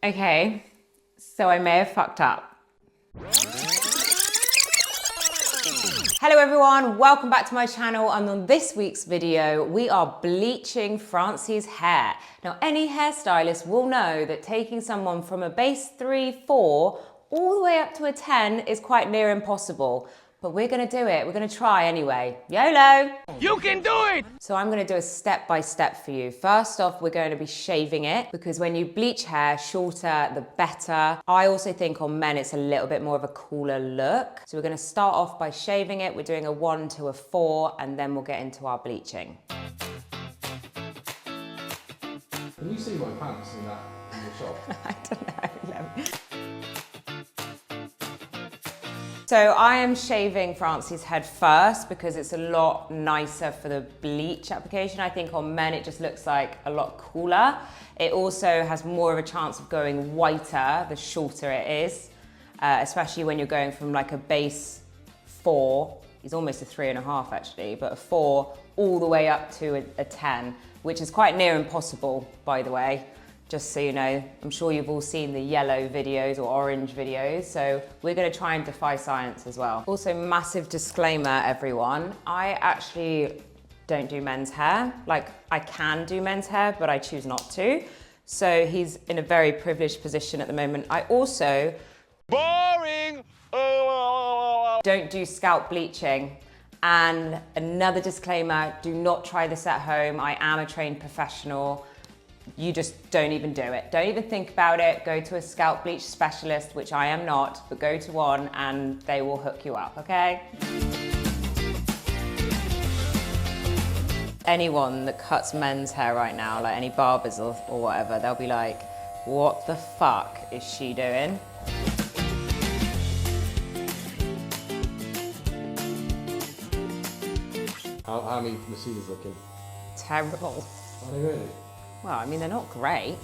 Okay, so I may have fucked up. Hello everyone, welcome back to my channel, and on this week's video, we are bleaching Francie's hair. Now, any hairstylist will know that taking someone from a base 3, 4, all the way up to a 10 is quite near impossible. But we're gonna do it, we're gonna try anyway. YOLO! You can do it! So I'm gonna do a step-by-step for you. First off, we're going to be shaving it, because when you bleach hair, shorter the better. I also think on men it's a little bit more of a cooler look. So we're gonna start off by shaving it. We're doing a 1 to a 4, and then we'll get into our bleaching. Can you see my pants in the shop? I don't know. So I am shaving Francie's head first because it's a lot nicer for the bleach application. I think on men it just looks like a lot cooler. It also has more of a chance of going whiter the shorter it is, especially when you're going from like a base 4, he's almost a 3.5 actually, but a 4 all the way up to a 10, which is quite near impossible, by the way. Just so you know, I'm sure you've all seen the yellow videos or orange videos, so we're gonna try and defy science as well. Also, massive disclaimer, everyone. I actually don't do men's hair. Like, I can do men's hair, but I choose not to. So he's in a very privileged position at the moment. I also Boring! don't do scalp bleaching. And another disclaimer, do not try this at home. I am a trained professional. You just don't even do it. Don't even think about it. Go to a scalp bleach specialist, which I am not, but go to one and they will hook you up, okay? Anyone that cuts men's hair right now, like any barbers or whatever, they'll be like, what the fuck is she doing? How are my machines looking? Terrible. Are they really? Well, I mean, they're not great.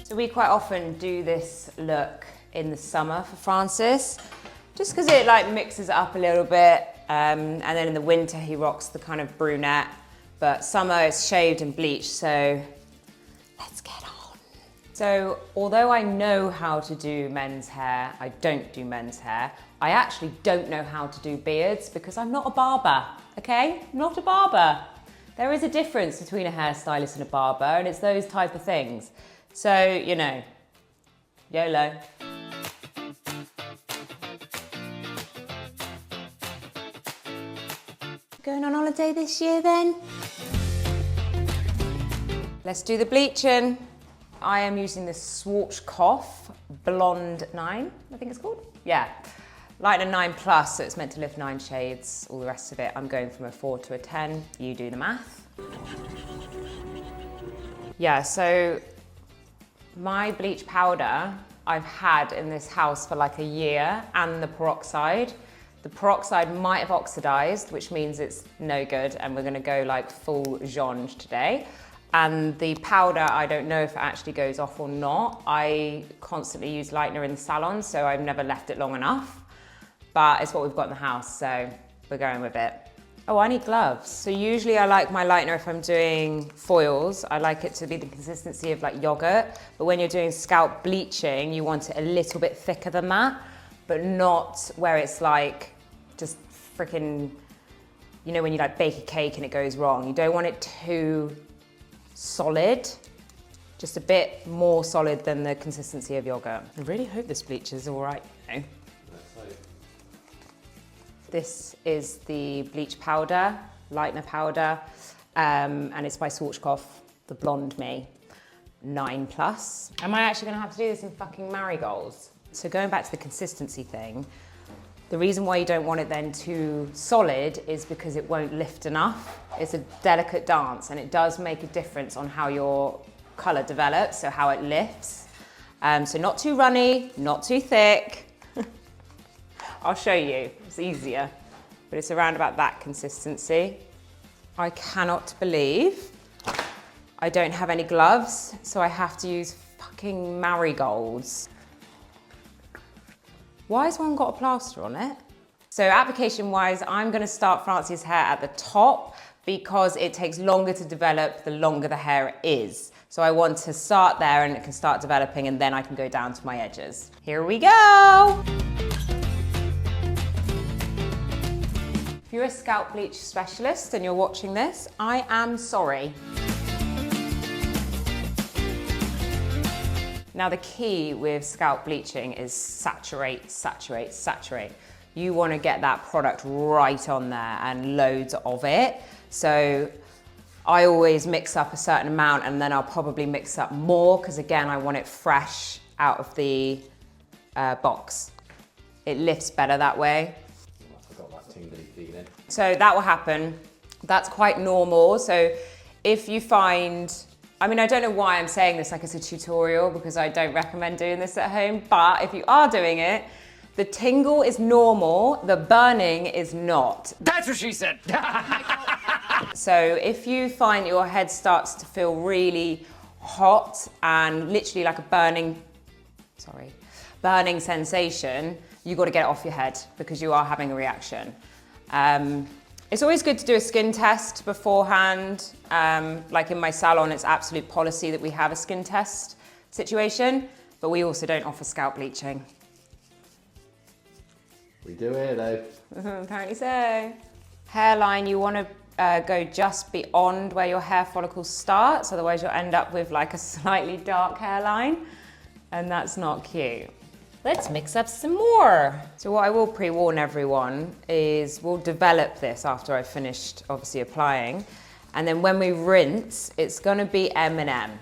So we quite often do this look in the summer for Francis, just because it like mixes it up a little bit. And then in the winter, he rocks the kind of brunette, but summer it's shaved and bleached, so let's get on. So although I know how to do men's hair, I don't do men's hair. I actually don't know how to do beards because I'm not a barber, okay? I'm not a barber. There is a difference between a hairstylist and a barber, and it's those type of things. So, you know, YOLO. Going on holiday this year then? Let's do the bleaching. I am using this Schwarzkopf Blonde 9, I think it's called? Yeah. Lightener 9 plus, so it's meant to lift 9 shades. All the rest of it, I'm going from a 4 to a 10. You do the math. Yeah, so my bleach powder I've had in this house for like a year, and the peroxide. The peroxide might have oxidized, which means it's no good, and we're gonna go like full Jange today. And the powder, I don't know if it actually goes off or not. I constantly use lightener in the salon, so I've never left it long enough. But it's what we've got in the house, so we're going with it. Oh, I need gloves. So usually I like my lightener if I'm doing foils, I like it to be the consistency of like yogurt. But when you're doing scalp bleaching, you want it a little bit thicker than that, but not where it's like just freaking, you know, when you like bake a cake and it goes wrong. You don't want it too solid, just a bit more solid than the consistency of yogurt. I really hope this bleach is all right, you know. This is the bleach powder, lightener powder, and it's by Schwarzkopf, the Blonde Me, 9 plus. Am I actually gonna have to do this in fucking marigolds? So going back to the consistency thing, the reason why you don't want it then too solid is because it won't lift enough. It's a delicate dance, and it does make a difference on how your color develops, so how it lifts. So not too runny, not too thick. I'll show you, it's easier, but it's around about that consistency. I cannot believe I don't have any gloves, so I have to use fucking marigolds. Why has one got a plaster on it? So application wise, I'm gonna start Francie's hair at the top because it takes longer to develop the longer the hair is. So I want to start there and it can start developing and then I can go down to my edges. Here we go. If you're a scalp bleach specialist and you're watching this, I am sorry. Now the key with scalp bleaching is saturate, saturate, saturate. You want to get that product right on there and loads of it. So I always mix up a certain amount and then I'll probably mix up more because again, I want it fresh out of the box. It lifts better that way. I got that tingly feeling. So that will happen. That's quite normal. So if you find, I mean, I don't know why I'm saying this like it's a tutorial because I don't recommend doing this at home, but if you are doing it, the tingle is normal, the burning is not. That's what she said. So if you find your head starts to feel really hot and literally like a burning sensation, you got to get it off your head because you are having a reaction. It's always good to do a skin test beforehand. Like in my salon, it's absolute policy that we have a skin test situation, but we also don't offer scalp bleaching. We do it though. Apparently so. Hairline, you want to go just beyond where your hair follicles start, so otherwise you'll end up with like a slightly dark hairline, and that's not cute. Let's mix up some more. So what I will pre-warn everyone is we'll develop this after I've finished obviously applying. And then when we rinse, it's gonna be M&M.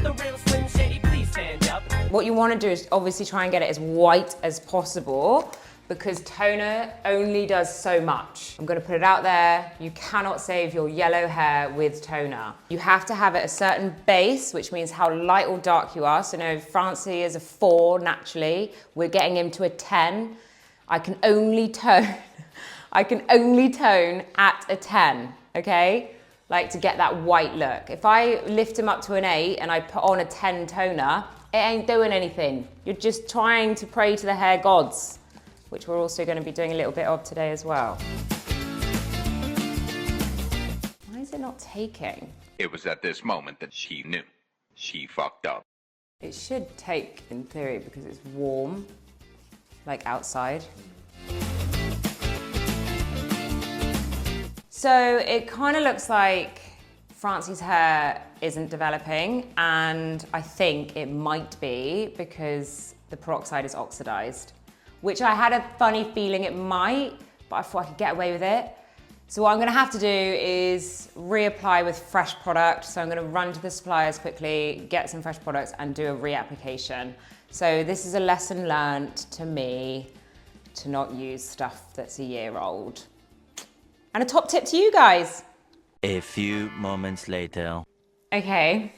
The real Slim Shady, please stand up. What you wanna do is obviously try and get it as white as possible because toner only does so much. I'm gonna put it out there. You cannot save your yellow hair with toner. You have to have it a certain base, which means how light or dark you are. So now Francie is a 4 naturally. We're getting him to a 10. I can only tone at a 10, okay? Like to get that white look. If I lift him up to an 8 and I put on a 10 toner, it ain't doing anything. You're just trying to pray to the hair gods, which we're also going to be doing a little bit of today as well. Why is it not taking? It was at this moment that she knew. She fucked up. It should take in theory because it's warm, like outside. So it kind of looks like Francie's hair isn't developing, and I think it might be because the peroxide is oxidized, which I had a funny feeling it might, but I thought I could get away with it. So what I'm gonna have to do is reapply with fresh product. So I'm gonna run to the suppliers quickly, get some fresh products and do a reapplication. So this is a lesson learned to me to not use stuff that's a year old. And a top tip to you guys. A few moments later. Okay,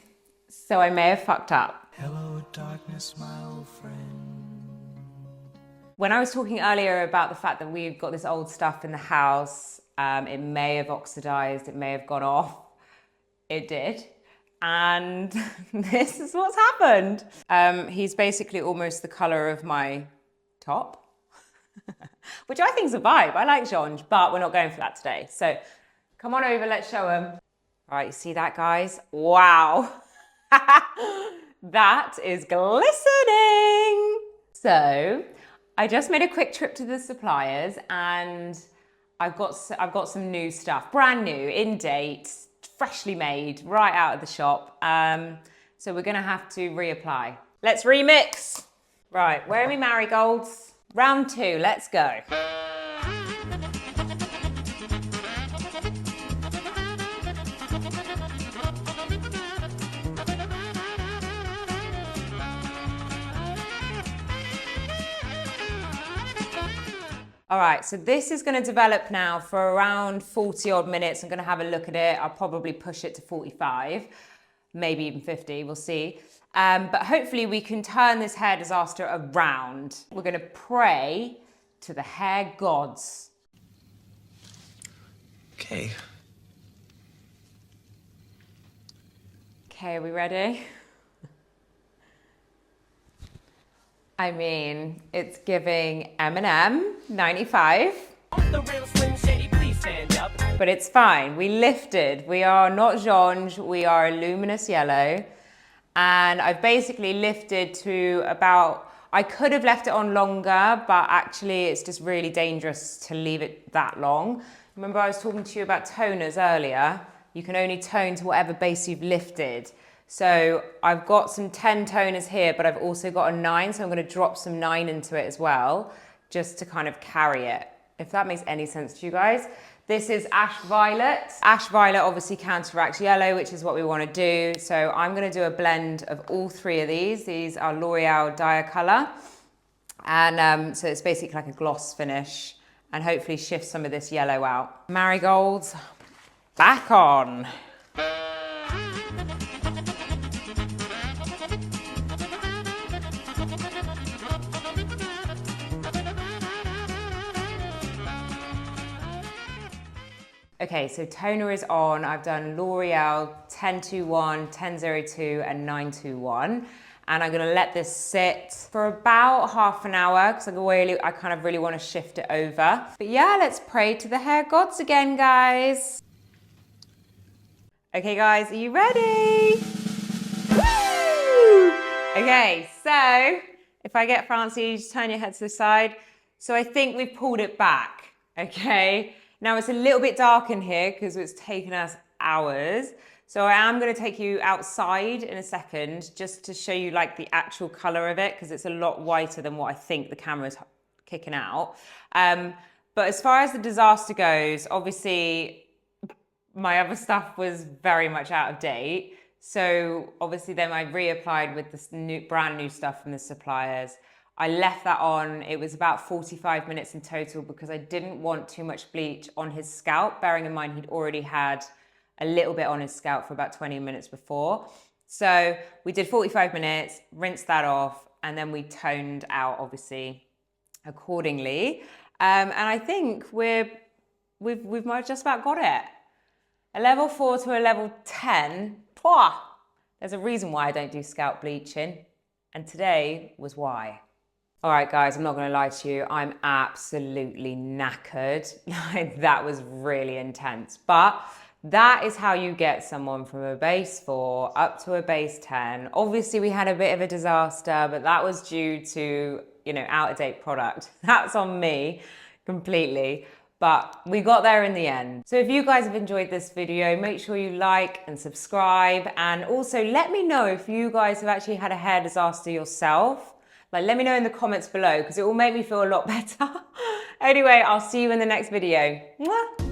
so I may have fucked up. Hello, darkness, my old friend. When I was talking earlier about the fact that we've got this old stuff in the house, it may have oxidized, it may have gone off. It did. And this is what's happened. He's basically almost the color of my top, which I think is a vibe. I like Jean, but we're not going for that today. So come on over, let's show him. All right, you see that, guys? Wow. That is glistening. So I just made a quick trip to the suppliers and I've got some new stuff, brand new, in date, freshly made, right out of the shop. So we're gonna have to reapply. Let's remix. Right, where are my marigolds? Round 2, let's go. All right, so this is going to develop now for around 40 odd minutes. I'm going to have a look at it. I'll probably push it to 45, maybe even 50, we'll see. But hopefully we can turn this hair disaster around. We're going to pray to the hair gods. Okay. Okay, are we ready? I mean, it's giving M&M 95. The real Slim Shady, please stand up. but it's fine. We lifted. We are not jaunge, we are a luminous yellow. And I've basically lifted to about, I could have left it on longer, but actually it's just really dangerous to leave it that long. Remember I was talking to you about toners earlier? You can only tone to whatever base you've lifted. So I've got some 10 toners here, but I've also got a 9, so I'm gonna drop some 9 into it as well, just to kind of carry it, if that makes any sense to you guys. This is Ash Violet. Ash Violet obviously counteracts yellow, which is what we want to do. So I'm going to do a blend of all 3 of these. These are L'Oreal Dia Color. And so it's basically like a gloss finish and hopefully shift some of this yellow out. Marigolds, back on. Okay, so toner is on. I've done L'Oreal 1021, 1002, and 921. And I'm gonna let this sit for about half an hour because I kind of really want to shift it over. But yeah, let's pray to the hair gods again, guys. Okay, guys, are you ready? Woo! Okay, so if I get Francie, just turn your head to the side. So I think we've pulled it back, okay? Now it's a little bit dark in here because it's taken us hours. So I am going to take you outside in a second just to show you like the actual color of it because it's a lot whiter than what I think the camera's kicking out. But as far as the disaster goes, obviously my other stuff was very much out of date. So obviously then I reapplied with this brand new stuff from the suppliers. I left that on. It was about 45 minutes in total because I didn't want too much bleach on his scalp, bearing in mind he'd already had a little bit on his scalp for about 20 minutes before. So we did 45 minutes, rinsed that off, and then we toned out, obviously, accordingly. And I think we've just about got it. A level 4 to a level 10, there's a reason why I don't do scalp bleaching. And today was why. All right, guys, I'm not gonna lie to you. I'm absolutely knackered. Like, that was really intense. But that is how you get someone from a base 4 up to a base 10. Obviously, we had a bit of a disaster, but that was due to, out-of-date product. That's on me completely. But we got there in the end. So if you guys have enjoyed this video, make sure you like and subscribe. And also let me know if you guys have actually had a hair disaster yourself. Like, let me know in the comments below because it will make me feel a lot better. Anyway, I'll see you in the next video. Mwah!